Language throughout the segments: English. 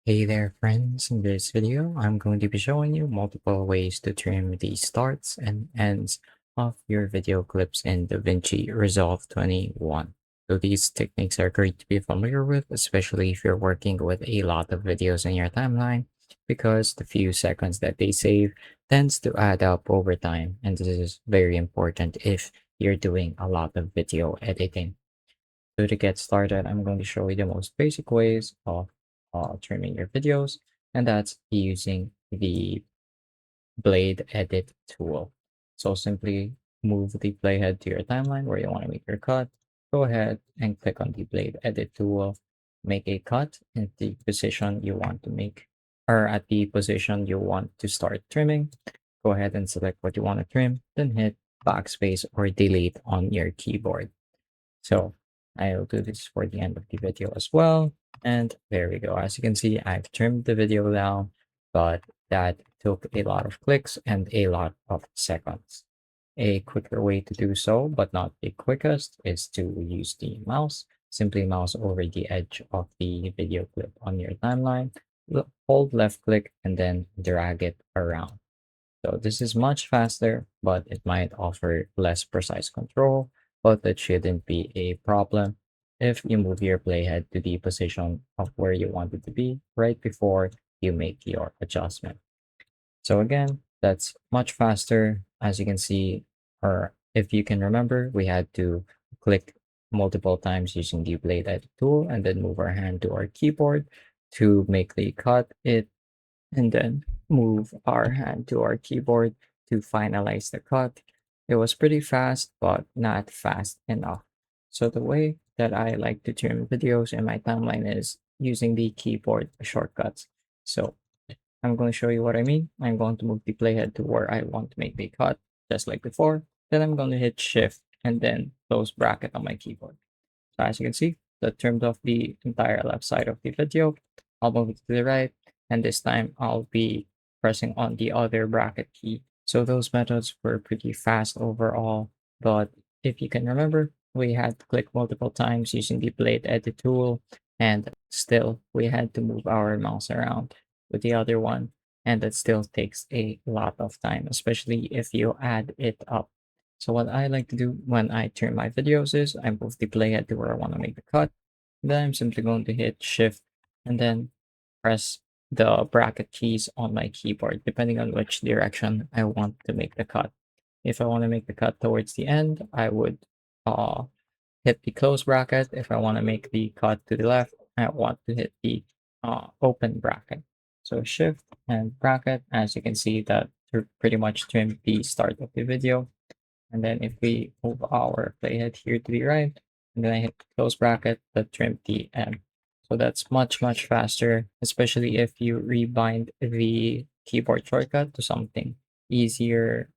Hey there friends, in this video I'm going to be showing you multiple ways to trim the starts and ends of your video clips in DaVinci Resolve 21. So these techniques are great to be familiar with, especially if you're working with a lot of videos in your timeline, because the few seconds that they save tends to add up over time, and this is very important if you're doing a lot of video editing. So to get started, I'm going to show you the most basic ways of trimming your videos, and that's using the blade edit tool. So simply move the playhead to your timeline where you want to make your cut. Go ahead and click on the blade edit tool, make a cut in the position you want to make, or at the position you want to start trimming. Go ahead and select what you want to trim, then hit backspace or delete on your keyboard. So I'll do this for the end of the video as well. And there we go. As you can see, I've trimmed the video down, but that took a lot of clicks and a lot of seconds. A quicker way to do so, but not the quickest, is to use the mouse. Simply mouse over the edge of the video clip on your timeline, hold left click, and then drag it around. So this is much faster, but it might offer less precise control, but that shouldn't be a problem if you move your playhead to the position of where you want it to be right before you make your adjustment. So again, that's much faster. As you can see, or if you can remember, we had to click multiple times using the blade edit tool and then move our hand to our keyboard to make the cut. It and then move our hand to our keyboard to finalize the cut. It was pretty fast, but not fast enough. So the way that I like to trim videos in my timeline is using the keyboard shortcuts. So I'm going to show you what I mean. I'm going to move the playhead to where I want to make the cut, just like before. Then I'm going to hit shift and then close bracket on my keyboard. So as you can see, that trimmed off the entire left side of the video. I'll move it to the right, and this time I'll be pressing on the other bracket key. So those methods were pretty fast overall, but if you can remember, we had to click multiple times using the blade edit tool, and still we had to move our mouse around with the other one, and that still takes a lot of time, especially if you add it up. So what I like to do when I trim my videos is I move the playhead to where I want to make the cut. Then I'm simply going to hit shift and then press the bracket keys on my keyboard, depending on which direction I want to make the cut. If I want to make the cut towards the end, I would uh, hit the close bracket. If I want to make the cut to the left, I want to hit the open bracket. So shift and bracket, as you can see, that pretty much trimmed the start of the video. And then if we move our playhead here to the right, and then I hit close bracket, that trim the end. So that's much faster, especially if you rebind the keyboard shortcut to something easier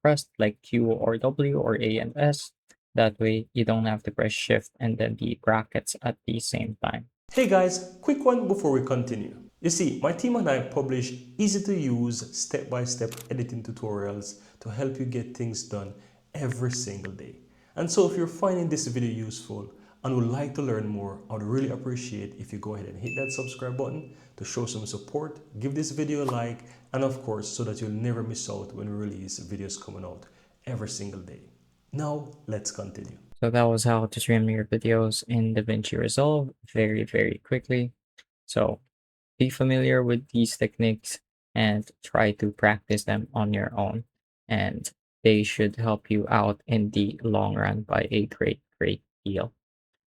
pressed like Q or W or A and S. That way you don't have to press shift and then the brackets at the same time. Hey guys, quick one before we continue. You see, my team and I publish easy to use step-by-step editing tutorials to help you get things done every single day. And so if you're finding this video useful and would like to learn more, I would really appreciate if you go ahead and hit that subscribe button to show some support, give this video a like, and of course, so that you'll never miss out when we release videos coming out every single day. Now, let's continue. So that was how to trim your videos in DaVinci Resolve very quickly. So be familiar with these techniques and try to practice them on your own. And they should help you out in the long run by a great deal.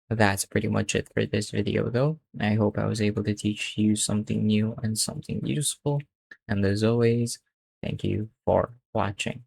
That's pretty much it for this video, though. I hope I was able to teach you something new and something useful. And as always, thank you for watching.